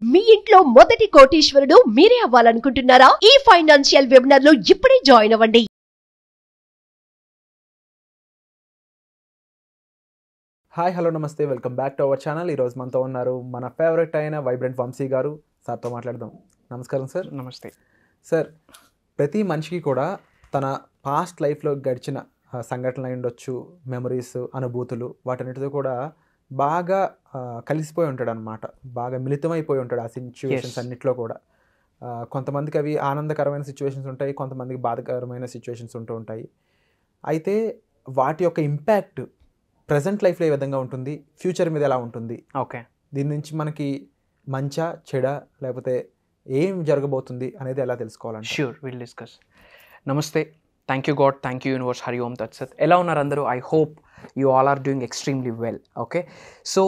మీ ఇంట్లో మొదటి కోటీశ్వరుడు మీరే అవ్వాలనుకుంటున్నారా? ఈ ఫైనాన్షియల్ వెబినార్ లో ఇప్పుడే జాయిన్ అవ్వండి. హాయ్ హలో నమస్తే, welcome back to our channel. ఈరోజు మనతో ఉన్నారు మన ఫేవరెట్ అయిన వైబ్రెంట్ వంశీ గారు. సార్తో మాట్లాడదాం. నమస్కారం సార్. నమస్తే సార్, ప్రతి మనిషికి కూడా తన పాస్ట్ లైఫ్లో గడిచిన సంఘటనలు అయి ఉండొచ్చు, మెమరీస్, అనుభూతులు, వాటన్నిటితో కూడా బాగా కలిసిపోయి ఉంటాడు అనమాట. బాగా మిళితమైపోయి ఉంటాడు ఆ సిచ్యువేషన్స్ అన్నిట్లో కూడా. కొంతమందికి అవి ఆనందకరమైన సిచ్యువేషన్స్ ఉంటాయి, కొంతమందికి బాధాకరమైన సిచ్యువేషన్స్ ఉంటూ ఉంటాయి. అయితే వాటి యొక్క ఇంపాక్ట్ ప్రజెంట్ లైఫ్లో ఏ విధంగా ఉంటుంది, ఫ్యూచర్ మీద ఎలా ఉంటుంది, ఓకే, దీని నుంచి మనకి మంచా చెడా లేకపోతే ఏం జరగబోతుంది అనేది ఎలా తెలుసుకోవాలంటే? Sure, will discuss. నమస్తే, thank you God, thank you universe, హరి ఓం తత్సత్. ఎలా ఉన్నారు అందరూ? I hope you all are doing extremely well. Okay, so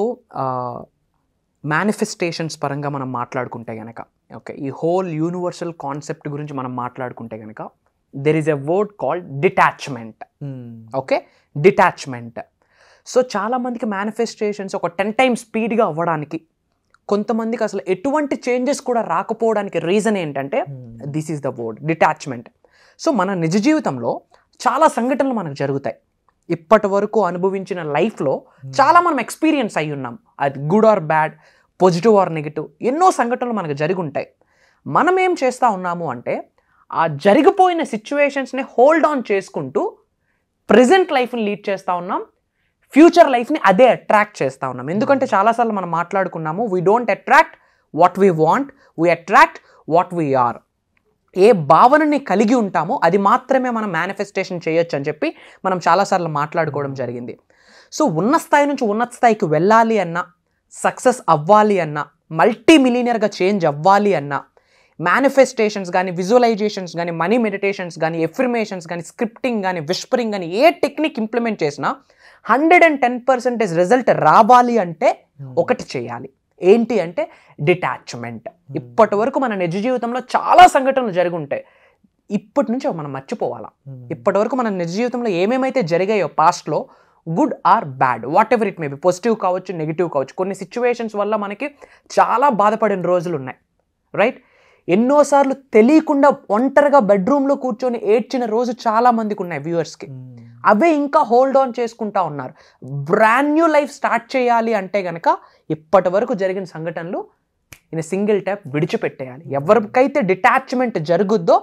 manifestations పరంగా మనం మాట్లాడుకుంటే కనుక, ఓకే, ఈ హోల్ యూనివర్సల్ కాన్సెప్ట్ గురించి మనం మాట్లాడుకుంటే కనుక there is a word called detachment. Okay, detachment. So చాలామందికి మేనిఫెస్టేషన్స్ ఒక 10 times స్పీడ్గా అవ్వడానికి, కొంతమందికి అసలు ఎటువంటి చేంజెస్ కూడా రాకపోవడానికి రీజన్ ఏంటంటే this is the word detachment. So మన నిజ జీవితంలో చాలా సంఘటనలు మనకు జరుగుతాయి. ఇప్పటి వరకు అనుభవించిన లైఫ్లో చాలా మనం ఎక్స్పీరియన్స్ అయి ఉన్నాం. అది good or bad, positive or negative, ఎన్నో సంఘటనలు మనకు జరిగి ఉంటాయి. మనం ఏం చేస్తూ ఉన్నాము అంటే ఆ జరిగిపోయిన సిచ్యువేషన్స్ని హోల్డ్ ఆన్ చేసుకుంటూ ప్రజెంట్ లైఫ్ని లీడ్ చేస్తూ ఉన్నాం, ఫ్యూచర్ లైఫ్ని అదే అట్రాక్ట్ చేస్తూ ఉన్నాం. ఎందుకంటే చాలాసార్లు మనం మాట్లాడుకున్నాము, we don't attract what we want, we attract what we are. ఏ భావనని కలిగి ఉంటామో అది మాత్రమే మనం మేనిఫెస్టేషన్ చేయొచ్చు అని చెప్పి మనం చాలాసార్లు మాట్లాడుకోవడం జరిగింది. సో ఉన్న స్థాయి నుంచి ఉన్నత స్థాయికి వెళ్ళాలి అన్నా, సక్సెస్ అవ్వాలి అన్నా, మల్టీ మిలియనర్గా చేంజ్ అవ్వాలి అన్నా, మేనిఫెస్టేషన్స్ కానీ, విజువలైజేషన్స్ కానీ, మనీ మెడిటేషన్స్ కానీ, ఎఫర్మేషన్స్ కానీ, స్క్రిప్టింగ్ కానీ, విస్పరింగ్ కానీ, ఏ టెక్నిక్ ఇంప్లిమెంట్ చేసినా 110% రిజల్ట్ రావాలి అంటే ఒకటి చేయాలి. ఏంటి అంటే డిటాచ్మెంట్. ఇప్పటి వరకు మన నిజ జీవితంలో చాలా సంఘటనలు జరిగి ఉంటాయి, ఇప్పటి నుంచి మనం మర్చిపోవాలా. ఇప్పటి వరకు మన నిజ జీవితంలో ఏమేమైతే జరిగాయో పాస్ట్లో, good or bad, what ever it may be, positive కావచ్చు, నెగిటివ్ కావచ్చు, కొన్ని సిచ్యువేషన్స్ వల్ల మనకి చాలా బాధపడిన రోజులు ఉన్నాయి, రైట్? ఎన్నోసార్లు తెలియకుండా ఒంటరిగా బెడ్రూమ్లో కూర్చొని ఏడ్చిన రోజు చాలా మందికి ఉన్నాయి వ్యూవర్స్కి. అవే ఇంకా హోల్డ్ ఆన్ చేసుకుంటా ఉన్నారు. బ్రాండ్ న్యూ లైఫ్ స్టార్ట్ చేయాలి అంటే కనుక ఇప్పటి వరకు జరిగిన సంఘటనలు ఇన్ సింగిల్ ట్యాప్ విడిచిపెట్టేయాలి. ఎవరికైతే డిటాచ్మెంట్ జరుగుద్దో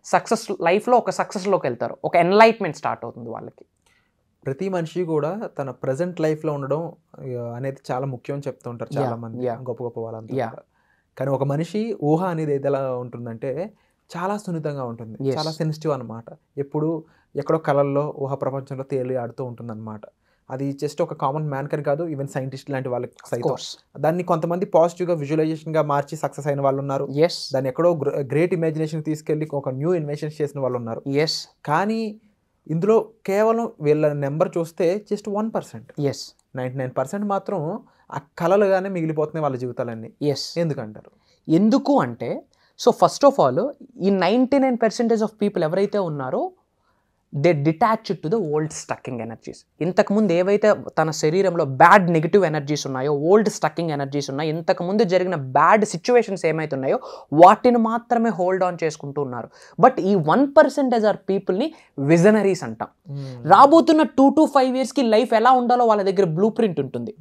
సక్సెస్ లైఫ్లో ఒక సక్సెస్లోకి వెళ్తారు, ఒక ఎన్లైట్మెంట్ స్టార్ట్ అవుతుంది వాళ్ళకి. ప్రతి మనిషి కూడా తన ప్రజెంట్ లైఫ్లో ఉండడం అనేది చాలా ముఖ్యం అని చెప్తూ ఉంటారు చాలా మంది, గొప్ప గొప్ప వాళ్ళంతా. కానీ ఒక మనిషి ఊహ అనేది ఎలా ఉంటుందంటే చాలా సున్నితంగా ఉంటుంది, చాలా సెన్సిటివ్ అనమాట. ఎప్పుడు ఎక్కడో కళల్లో ఊహ ప్రపంచంలో తేలి ఆడుతూ ఉంటుంది అనమాట. అది జస్ట్ ఒక కామన్ మ్యాన్ కని కాదు, ఈవెన్ సైంటిస్ట్ లాంటి వాళ్ళకి సైతం దాన్ని కొంతమంది పాజిటివ్గా విజువలైజేషన్గా మార్చి సక్సెస్ అయిన వాళ్ళు ఉన్నారు. దాన్ని ఎక్కడో గ్రేట్ ఇమాజినేషన్ తీసుకెళ్ళి ఒక న్యూ ఇన్వెన్షన్స్ చేసిన వాళ్ళు ఉన్నారు. కానీ ఇందులో కేవలం వీళ్ళ నెంబర్ చూస్తే జస్ట్ 1%. 99% మాత్రం ఆ కళలుగానే మిగిలిపోతున్నాయి వాళ్ళ జీవితాలన్నీ. ఎందుకంటారు? ఎందుకు అంటే, సో ఫస్ట్ ఆఫ్ ఆల్ ఈ 99% ఆఫ్ పీపుల్ ఎవరైతే ఉన్నారో they detach to the old stucking energies. ఇంతకుముందు ఏవైతే తన శరీరంలో బ్యాడ్ నెగిటివ్ ఎనర్జీస్ ఉన్నాయో, ఓల్డ్ స్టక్కింగ్ ఎనర్జీస్ ఉన్నాయో, ఇంతకుముందు జరిగిన బ్యాడ్ సిచ్యువేషన్స్ ఏమైతే ఉన్నాయో వాటిని మాత్రమే హోల్డ్ ఆన్ చేసుకుంటూ ఉన్నారు. బట్ ఈ 1% ఆర్ పీపుల్ని విజనరీస్ అంటాం. రాబోతున్న 2 to 5 yearsకి లైఫ్ ఎలా ఉండాలో వాళ్ళ దగ్గర బ్లూ ప్రింట్ ఉంటుంది.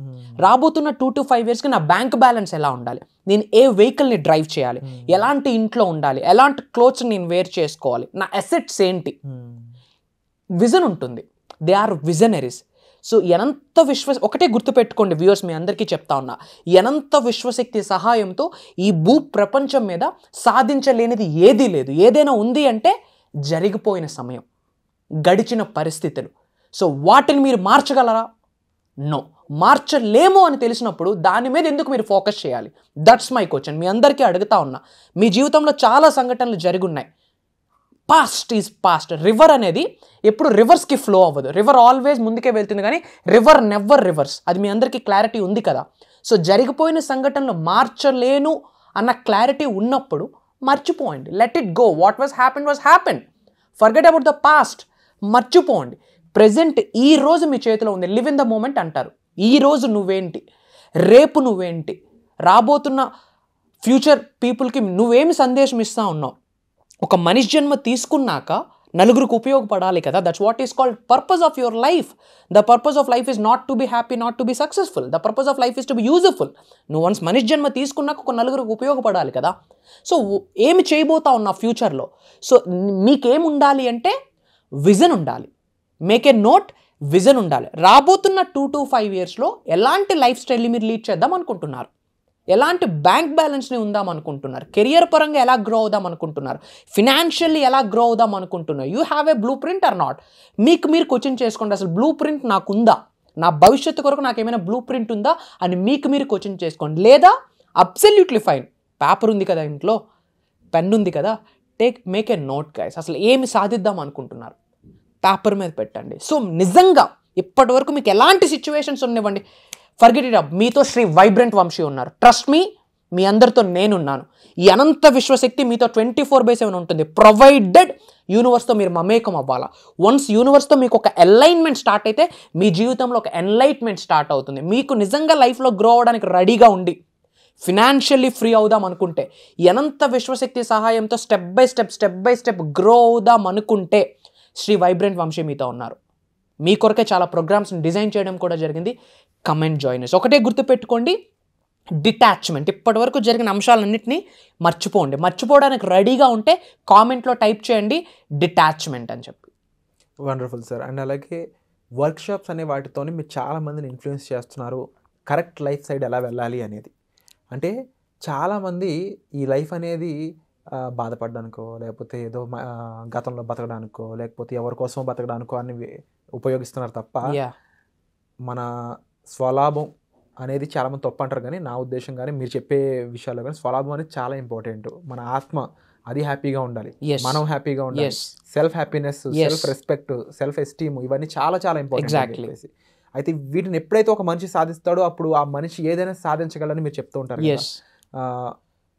రాబోతున్న 2 to 5 yearsకి నా బ్యాంక్ బ్యాలెన్స్ ఎలా ఉండాలి, నేను ఏ వెహికల్ని డ్రైవ్ చేయాలి, ఎలాంటి ఇంట్లో ఉండాలి, ఎలాంటి క్లోత్స్ నేను వేర్ చేసుకోవాలి, నా అసెట్స్ ఏంటి, విజన్ ఉంటుంది. They are visionaries. సో ఎంత ఒకటే గుర్తుపెట్టుకోండి వ్యూవర్స్, మీ అందరికీ చెప్తా ఉన్నా, ఎంత విశ్వశక్తి సహాయంతో ఈ భూ ప్రపంచం మీద సాధించలేనిది ఏదీ లేదు. ఏదైనా ఉంది అంటే జరిగిపోయిన సమయం, గడిచిన పరిస్థితులు. సో వాటిని మీరు మార్చగలరా? నో, మార్చలేము అని తెలిసినప్పుడు దాని మీద ఎందుకు మీరు ఫోకస్ చేయాలి? That's my question. మీ అందరికీ అడుగుతా ఉన్నా. మీ జీవితంలో చాలా సంఘటనలు జరిగి ఉన్నాయి. Past is past. రివర్ అనేది ఎప్పుడు రివర్స్కి ఫ్లో అవ్వదు. రివర్ ఆల్వేస్ ముందుకే వెళ్తుంది, కానీ రివర్ నెవర్ రివర్స్. అది మీ అందరికీ క్లారిటీ ఉంది కదా. సో జరిగిపోయిన సంఘటనలు మార్చలేను అన్న క్లారిటీ ఉన్నప్పుడు మర్చిపోండి. Let it go. What was happen. Forget about the past. మర్చిపోండి. ప్రెజెంట్ ఈ రోజు మీ చేతిలో ఉంది. లివ్ ఇన్ ద మూమెంట్ అంటారు. ఈ రోజు నువ్వేంటి, రేపు నువ్వేంటి, రాబోతున్న ఫ్యూచర్ పీపుల్కి నువ్వేమి సందేశం ఇస్తా ఉన్నావు? ఒక మనిషి జన్మ తీసుకున్నాక నలుగురికి ఉపయోగపడాలి కదా. That's what is called purpose of your life. The purpose of life is not to be happy, not to be successful. The purpose of life is to be useful. నువ్వు వన్స్ మనిషి జన్మ తీసుకున్నాక ఒక నలుగురికి ఉపయోగపడాలి కదా. సో ఏమి చేయబోతా ఉన్నావు ఫ్యూచర్లో? సో మీకేం ఉండాలి అంటే విజన్ ఉండాలి. మేక్ ఏ నోట్, విజన్ ఉండాలి. రాబోతున్న 2 to 5 yearsలో ఎలాంటి లైఫ్ స్టైల్ని మీరు లీడ్ చేద్దాం అనుకుంటున్నారు? ఎలాంటి బ్యాంక్ బ్యాలెన్స్ని ఉందాం అనుకుంటున్నారు? కెరియర్ పరంగా ఎలా గ్రో అవుదాం అనుకుంటున్నారు? ఫినాన్షియల్లీ ఎలా గ్రో అవుదాం అనుకుంటున్నారు? You have a blue print are not? మీకు మీరు క్వశ్చన్ చేసుకోండి, అసలు బ్లూ ప్రింట్ నాకుందా? నా భవిష్యత్తు కొరకు నాకు ఏమైనా బ్లూ ప్రింట్ ఉందా అని మీకు మీరు క్వశ్చన్ చేసుకోండి. లేదా అబ్సల్యూట్లీ ఫైన్, పేపర్ ఉంది కదా ఇంట్లో, పెన్ ఉంది కదా, మేక్ ఏ నోట్ గైస్. అసలు ఏమి సాధిద్దాం అనుకుంటున్నారు పేపర్ మీద పెట్టండి. సో నిజంగా ఇప్పటి వరకు మీకు ఎలాంటి సిచ్యువేషన్స్ ఉన్నవ్వండి, ఫర్గెట్ ఇట్ అప్. మీతో శ్రీ వైబ్రెంట్ వంశీ ఉన్నారు. ట్రస్ట్ మీ అందరితో నేనున్నాను. ఈ అనంత విశ్వశక్తి మీతో 24/7 ఉంటుంది, ప్రొవైడెడ్ యూనివర్స్తో మీరు మమేకం అవ్వాలా. వన్స్ యూనివర్స్తో మీకు ఒక అలైన్మెంట్ స్టార్ట్ అయితే మీ జీవితంలో ఒక ఎన్లైట్మెంట్ స్టార్ట్ అవుతుంది. మీకు నిజంగా లైఫ్లో గ్రో అవ్వడానికి రెడీగా ఉండి ఫినాన్షియల్లీ ఫ్రీ అవుదాం అనుకుంటే, ఈ అనంత విశ్వశక్తి సహాయంతో స్టెప్ బై స్టెప్ గ్రో అవుదాం అనుకుంటే శ్రీ వైబ్రెంట్ వంశీ మీతో ఉన్నారు. మీ కొరకే చాలా ప్రోగ్రామ్స్ని డిజైన్ చేయడం కూడా జరిగింది. కమెంట్ జాయినర్స్ ఒకటే గుర్తుపెట్టుకోండి, డిటాచ్మెంట్. ఇప్పటి వరకు జరిగిన అంశాలన్నింటినీ మర్చిపోవడానికి రెడీగా ఉంటే కామెంట్లో టైప్ చేయండి డిటాచ్మెంట్ అని చెప్పి. Wonderful sir. అండ్ అలాగే వర్క్షాప్స్ అనే వాటితోని మీరు చాలామందిని ఇన్ఫ్లుయెన్స్ చేస్తున్నారు కరెక్ట్ లైఫ్ సైడ్ ఎలా వెళ్ళాలి అనేది. అంటే చాలామంది ఈ లైఫ్ అనేది బాధపడడానికో, లేకపోతే ఏదో గతంలో బతకడానికో, లేకపోతే ఎవరి కోసం బతకడానికో అని ఉపయోగిస్తున్నారు తప్ప మన స్వలాభం అనేది చాలామంది తప్పు అంటారు. కానీ నా ఉద్దేశం కానీ మీరు చెప్పే విషయాల్లో కానీ స్వలాభం అనేది చాలా ఇంపార్టెంట్. మన ఆత్మ అది హ్యాపీగా ఉండాలి, మనం హ్యాపీగా ఉండాలి. Self happiness, self respect, self esteem ఇవన్నీ చాలా చాలా ఇంపార్టెంట్. అయితే వీటిని ఎప్పుడైతే ఒక మనిషి సాధిస్తాడో అప్పుడు ఆ మనిషి ఏదైనా సాధించగలని మీరు చెప్తూ ఉంటారు.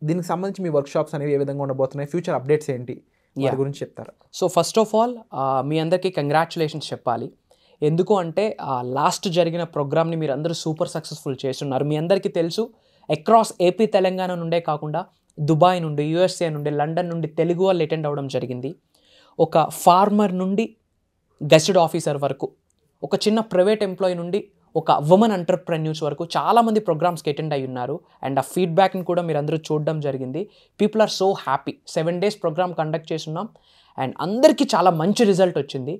దీనికి సంబంధించి మీ వర్క్షాప్స్ అనేవి ఏ విధంగా ఉండబోతున్నాయి, ఫ్యూచర్ అప్డేట్స్ ఏంటి, వాటి గురించి చెప్తారా? సో ఫస్ట్ ఆఫ్ ఆల్ మీ అందరికీ కంగ్రాచులేషన్స్ చెప్పాలి. ఎందుకు అంటే లాస్ట్ జరిగిన ప్రోగ్రామ్ని మీరు అందరూ సూపర్ సక్సెస్ఫుల్ చేస్తున్నారు. మీ అందరికీ తెలుసు, అక్రాస్ ఏపీ తెలంగాణ నుండే కాకుండా దుబాయ్ నుండి, యూఎస్ఏ నుండి, లండన్ నుండి తెలుగు వాళ్ళు అటెండ్ అవ్వడం జరిగింది. ఒక ఫార్మర్ నుండి గెస్టెడ్ ఆఫీసర్ వరకు, ఒక చిన్న ప్రైవేట్ ఎంప్లాయీ నుండి ఒక ఉమెన్ ఎంటర్ప్రెన్యూర్స్ వరకు చాలామంది ప్రోగ్రామ్స్కి అటెండ్ అయ్యి ఉన్నారు. అండ్ ఆ ఫీడ్బ్యాక్ని కూడా మీరు అందరూ చూడడం జరిగింది. People are so happy. 7 days program conduct చేస్తున్నాం అండ్ అందరికీ చాలా మంచి రిజల్ట్ వచ్చింది.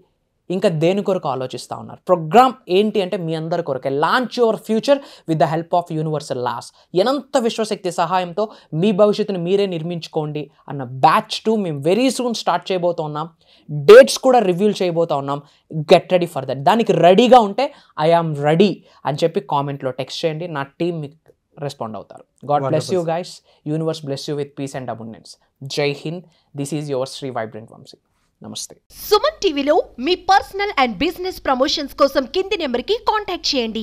ఇంకా దేని కొరకు ఆలోచిస్తూ ఉన్నారు? ప్రోగ్రామ్ ఏంటి అంటే మీ అందరి కొరకే. Launch your future with the help of universal laws. అనంత విశ్వశక్తి సహాయంతో మీ భవిష్యత్తుని మీరే నిర్మించుకోండి అన్న బ్యాచ్ 2 మేము వెరీ సూన్ స్టార్ట్ చేయబోతున్నాం. డేట్స్ కూడా రివీల్ చేయబోతా ఉన్నాం. Get ready for that. దానికి రెడీగా ఉంటే ఐ ఆమ్ రెడీ అని చెప్పి కామెంట్లో టెక్స్ట్ చేయండి. నా టీం మీకు రెస్పాండ్ అవుతారు. God bless you guys. Universe bless you with peace and abundance. Jai Hind. This is your Shri vibrant Vamshi. నమస్తే. సుమన్ టీవీలో మీ పర్సనల్ అండ్ బిజినెస్ ప్రమోషన్స్ కోసం కింది నెంబర్కి కాంటాక్ట్ చేయండి.